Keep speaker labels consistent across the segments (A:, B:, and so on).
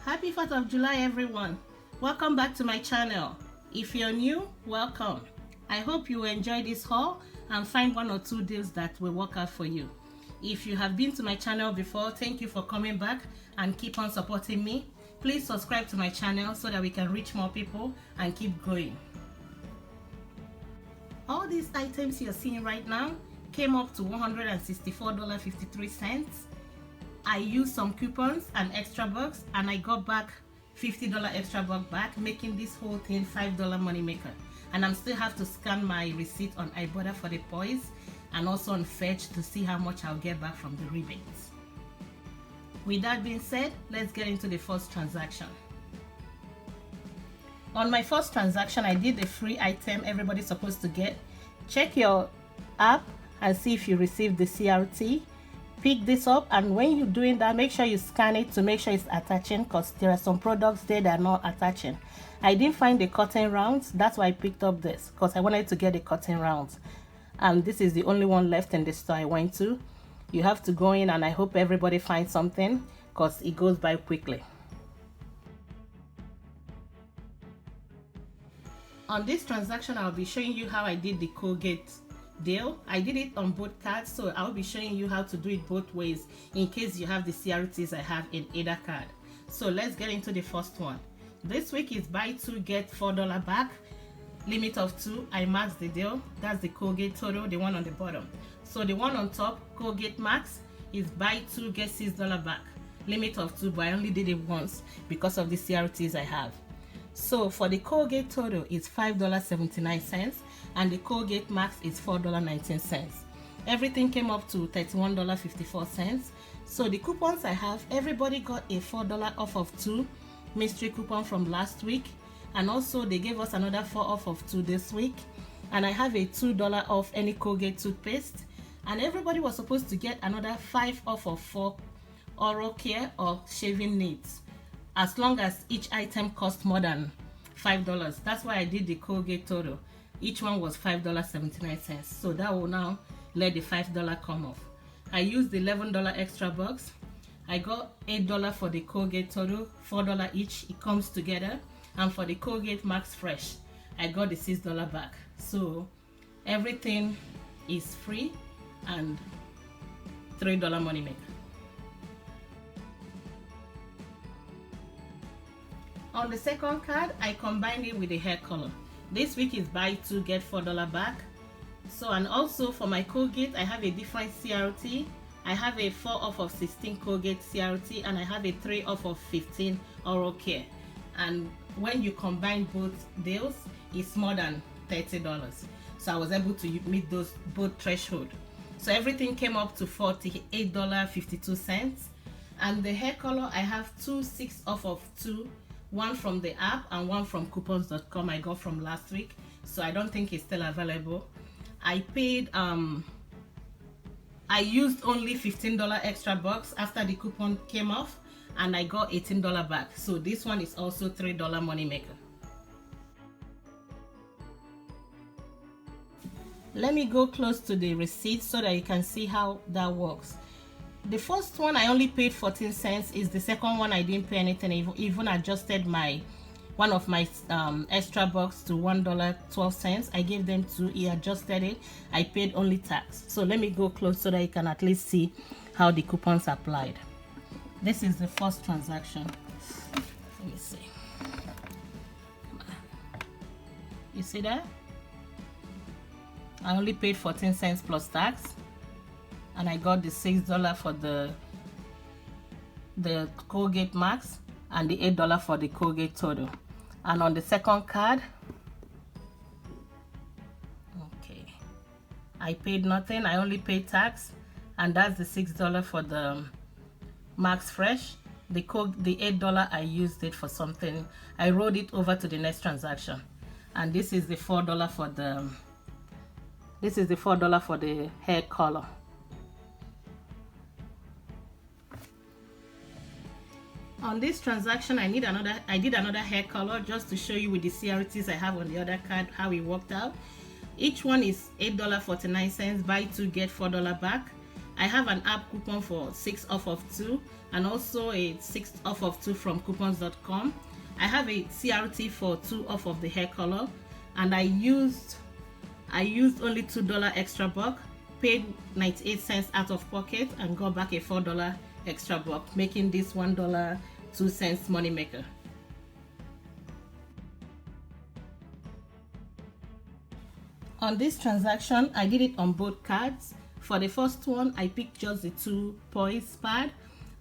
A: Happy 4th of July everyone. Welcome back to my channel. If you're new, welcome. I hope you enjoy this haul and find one or two deals that will work out for you. If you have been to my channel before, thank you for coming back and keep on supporting me. Please subscribe to my channel so that we can reach more people and keep growing. All these items you're seeing right now came up to $164.53. I used some coupons and extra bucks and I got back $50 extra buck back, making this whole thing $5 money maker. And I'm still have to scan my receipt on Ibotta for the poise and also on Fetch to see how much I'll get back from the rebates. With that being said, let's get into the first transaction. On my first transaction, I did a free item everybody's supposed to get. Check your app and see if you received the CRT. Pick this up, and when you're doing that, make sure you scan it to make sure it's attaching, because there are some products there that are not attaching. I didn't find the cotton rounds, that's why I picked up this, because I wanted to get the cotton rounds, and this is the only one left in the store I went to. You have to go in, and I hope everybody finds something because it goes by quickly. On this transaction, I'll be showing you how I did the Colgate deal. I did it on both cards, so I'll be showing you how to do it both ways in case you have the CRTs I have in either card. So let's get into the first one. This week is buy two get $4 back, limit of 2. I maxed the deal. That's the Colgate Total, the one on the bottom. So the one on top, Colgate Max, is buy two get $6 back, limit of 2, but I only did it once because of the CRTs I have. So for the Colgate Total is $5.79 and the Colgate Max is $4.19. Everything came up to $31.54. So the coupons I have, everybody got a $4 off of 2 mystery coupon from last week, and also they gave us another 4 off of 2 this week, and I have a $2 off any Colgate toothpaste, and everybody was supposed to get another 5 off of 4 oral care or shaving needs, as long as each item cost more than $5. That's why I did the Colgate Total. Each one was $5.79, so that will now let the $5 come off. I used the $11 extra bucks. I got $8 for the Colgate Total, $4 each, it comes together. And for the Colgate Max Fresh, I got the $6 back. So everything is free and $3 money maker. On the second card, I combined it with the hair color. This week is buy two get $4 back. So, and also for my Colgate, I have a different CRT. I have a 4 off of 16 Colgate CRT, and I have a 3 off of 15 oral care. And when you combine both deals, it's more than $30. So I was able to meet those both threshold. So everything came up to $48.52. And the hair color, I have 2 6 off of 2. One from the app and one from coupons.com I got from last week, so I don't think it's still available. I paid I used only $15 extra bucks after the coupon came off, and I got $18 back. So this one is also $3 money maker. Let me go close to the receipt so that you can see how that works. The first one I only paid 14 cents. Is the second one I didn't pay anything. Even adjusted my one of my extra bucks to $1.12. I gave them 2. He adjusted it. I paid only tax. So let me go close so that you can at least see how the coupons applied. This is the first transaction. Let me see. Come on. You see that? I only paid 14 cents plus tax. And I got the $6 for the Colgate Max and the $8 for the Colgate Total. And on the second card, okay, I paid nothing. I only paid tax, and that's the $6 for the Max Fresh. The $8 I used it for something. I rolled it over to the next transaction, and this is the $4 for the. This is the $4 for the hair color. On this transaction, I did another hair color just to show you with the CRTs I have on the other card how it worked out. Each one is $8.49, buy two get $4 back. I have an app coupon for 6 off of 2 and also a 6 off of 2 from coupons.com. I have a CRT for 2 off of the hair color, and I used only $2 extra buck, paid 98 cents out of pocket, and got back a $4 extra buck, making this $1.02 money maker. On this transaction, I did it on both cards. For the first one, I picked just the 2 poise pad,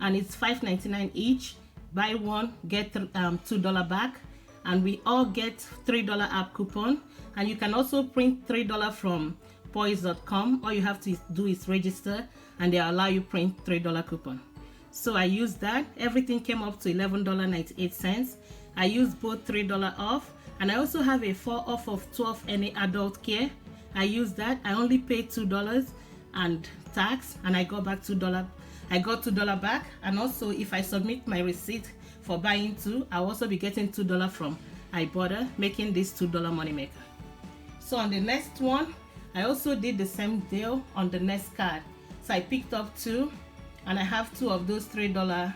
A: and it's $5.99 each. Buy one, get $2 back, and we all get $3 app coupon. And you can also print $3 from poise.com. All you have to do is register, and they allow you print $3 coupon. So I used that. Everything came up to $11.98. I used both $3 off, and I also have a 4 off of 12 any adult care. I used that. I only paid $2 and tax, and I got back $2. I got $2 back, and also if I submit my receipt for buying 2, I'll also be getting $2 from iBorder, making this $2 money maker. So on the next one, I also did the same deal on the next card. So I picked up 2, and I have 2 of those $3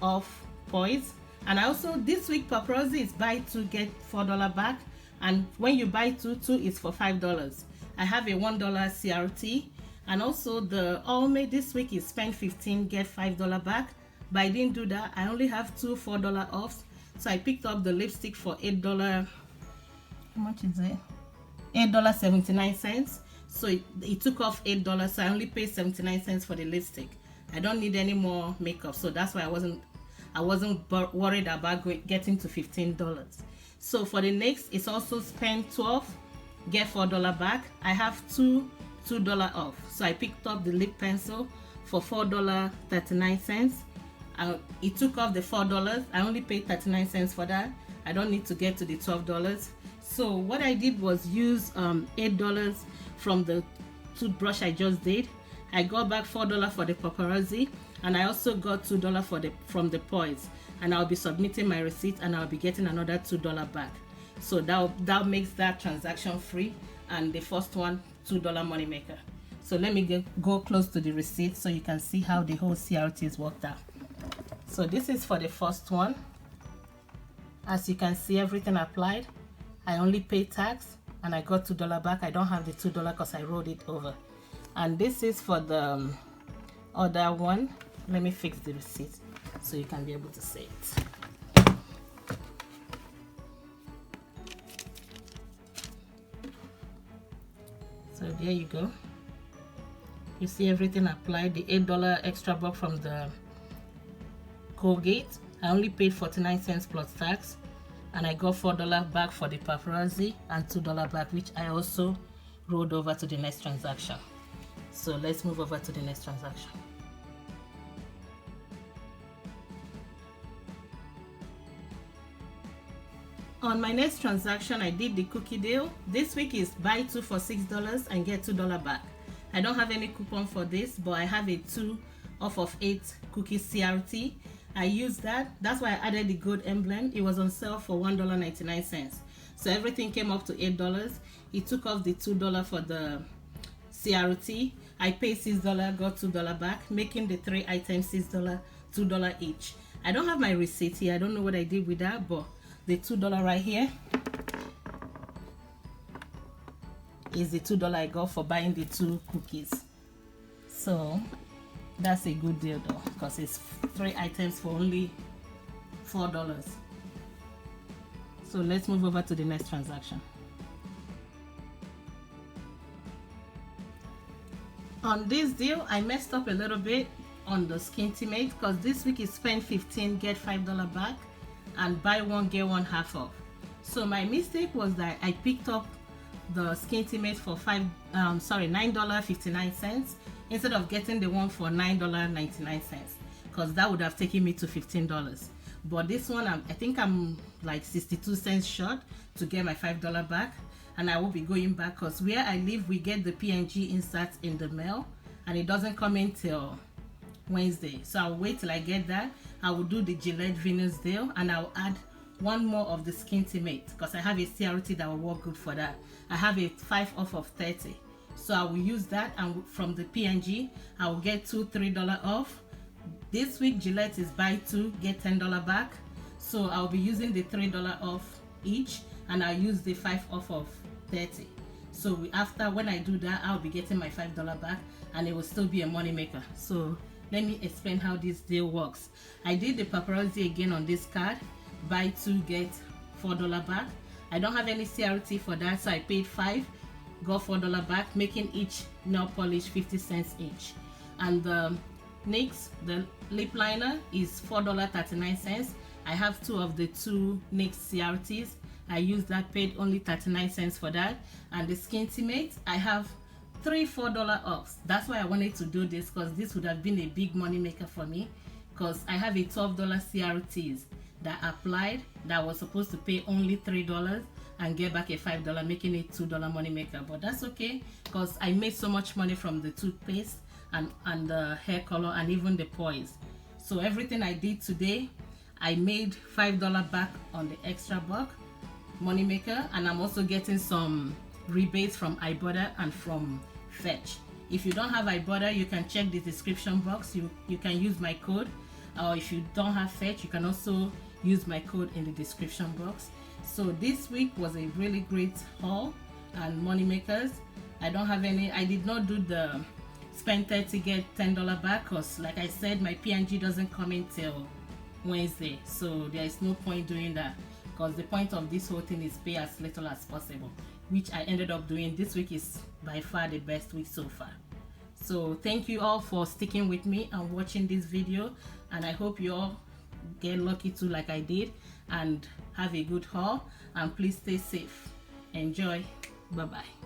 A: off poise. And I also, this week Paparazzi is buy 2 get $4 back, and when you buy 2 is for $5. I have a $1 CRT, and also the Almay this week is spend 15 get $5 back, but I didn't do that. I only have 2 $4 offs, so I picked up the lipstick for $8. How much is it? $8.79. So it took off $8, so I only paid 79 cents for the lipstick. I don't need any more makeup, so that's why I wasn't worried about getting to $15. So for the next, it's also spend 12 get $4 back. I have $2 off, so I picked up the lip pencil for $4.39. It took off the $4. I only paid 39 cents for that. I don't need to get to the $12. So what I did was use $8 from the toothbrush I just did. I got back $4 for the Paparazzi, and I also got $2 from the poise, and I'll be submitting my receipt, and I'll be getting another $2 back. So that makes that transaction free, and the first one $2 money maker. So let me go close to the receipt so you can see how the whole CRT is worked out. So this is for the first one. As you can see, everything applied. I only paid tax, and I got $2 back. I don't have the $2 because I rolled it over. And this is for the other one. Let me fix the receipt so you can be able to see it. So there you go. You see everything applied. The $8 extra buck from the Colgate, I only paid 49 cents plus tax, and I got $4 back for the Paparazzi and $2 back, which I also rolled over to the next transaction. So let's move over to the next transaction. On my next transaction, I did the cookie deal. This week is buy 2 for $6 and get $2 back. I don't have any coupon for this, but I have a 2 off of 8 cookie CRT. I used that. That's why I added the gold emblem. It was on sale for $1.99. So everything came up to $8. It took off the $2 for the CRT. I paid $6, got $2 back, making the 3 items $6, $2 each. I don't have my receipt here. I don't know what I did with that, but the $2 right here is the $2 I got for buying the 2 cookies. So that's a good deal though, because it's 3 items for only $4. So let's move over to the next transaction. On this deal, I messed up a little bit on the Skintimate, because this week is spend 15 get $5 back and buy 1 get 1 half off. So my mistake was that I picked up the Skintimate for $9.59 instead of getting the one for $9.99, because that would have taken me to $15. But this one, I think I'm like 62 cents short to get my $5 back, and I will be going back because where I live we get the PNG inserts in the mail, and it doesn't come in till Wednesday. So I'll wait till I get that. I will do the Gillette Venus deal, and I'll add 1 more of the Skintimate because I have a CRT that will work good for that. I have a 5 off of 30, so I will use that, and from the PNG I will get two $3 off. This week Gillette is buy 2 get $10 back, so I'll be using the $3 off each, and I'll use the 5 off of 30. So after, when I do that, I'll be getting my $5 back, and it will still be a money maker. So let me explain how this deal works. I did the paparazzi again on this card, buy 2 get $4 back. I don't have any CRT for that, so I paid 5, got $4 back, making each nail polish 50 cents each. And the NYX, the lip liner, is $4.39. I have 2 of the 2 NYX CRTs. I used that, paid only 39 cents for that. And the Skintimate, I have 3 $4 offs. That's why I wanted to do this, because this would have been a big money maker for me, because I have a $12 CRTs that applied that was supposed to pay only $3 and get back a $5, making it $2 money maker. But that's okay, because I made so much money from the toothpaste and the hair color and even the poise. So everything I did today, I made $5 back on the extra buck money maker, and I'm also getting some rebates from Ibotta and from Fetch. If you don't have Ibotta, you can check the description box. You can use my code, or if you don't have Fetch, you can also use my code in the description box. So this week was a really great haul and money makers. I don't have any, I did not do the spend 30 get $10 back, because like I said, my PNG doesn't come in till Wednesday, so there is no point doing that, because the point of this whole thing is pay as little as possible, which I ended up doing. This week is by far the best week so far. So thank you all for sticking with me and watching this video, and I hope you all get lucky too like I did, and have a good haul, and please stay safe. Enjoy. Bye bye.